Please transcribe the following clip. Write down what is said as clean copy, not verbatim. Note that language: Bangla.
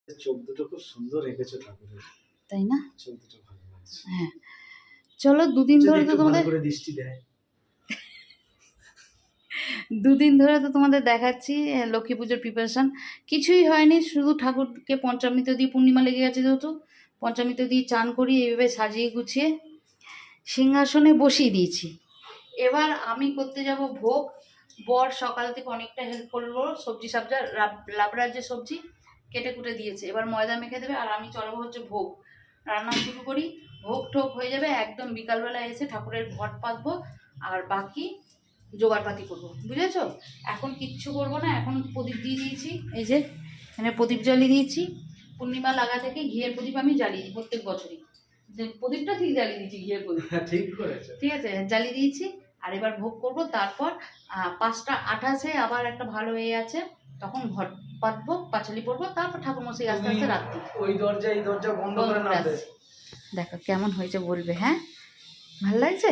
চোখ দুটো খুব সুন্দর রেখেছো ঠাকুরের, তাই না? চোখ দুটো ভালো লাগছে। হ্যাঁ, চলো দুদিন ধরে তো তোমাদের দৃষ্টি দেয়। দুদিন ধরে তো তোমাদের দেখাচ্ছি লক্ষ্মী পুজোর প্রিপারেশন। কিছুই হয়নি, শুধু ঠাকুরকে পঞ্চামৃত দিয়ে, পূর্ণিমা লেগে গেছে যেহেতু, পঞ্চামৃত দিয়ে চান করি এইভাবে সাজিয়ে গুছিয়ে সিংহাসনে বসিয়ে দিয়েছি। এবার আমি করতে যাব ভোগ। বর সকাল থেকে অনেকটা হেল্প করলো, সবজি সাবজা লাবড়ার যে সবজি কেটে কুটে দিয়েছে, এবার ময়দা মেখে দেবে আর আমি চলবো হচ্ছে ভোগ রান্না শুরু করি। ভোগ ঠোক হয়ে যাবে একদম বিকালবেলা এসে ঠাকুরের ঘট পাতবো আর বাকি জোগাড়পাতি করবো, বুঝেছো? এখন কিচ্ছু করবো না, এখন প্রদীপ দিয়ে দিয়েছি, এই যে এখানে প্রদীপ জ্বালিয়ে দিয়েছি। পূর্ণিমা লাগা থেকে ঘিয়ের প্রদীপ আমি জ্বালিয়ে দিই প্রত্যেক বছরই, যে প্রদীপটা ঠিক জ্বালিয়ে দিয়েছি, ঘিয়ের প্রদীপ ঠিক করেছো, ঠিক আছে, জ্বালিয়ে দিয়েছি। আর এবার ভোগ করবো, তারপর 5টা 28-এ আবার একটা ভালো আছে, তখন ঘট পাতবো, পাঁচালি পড়বো, তারপর ঠাকুরমশাই আস্তে আস্তে রাত্রি ওই দরজা এই দরজা বন্ধ করে আসছে। দেখো কেমন হয়েছে বলবে, হ্যাঁ? ভালো লাগছে?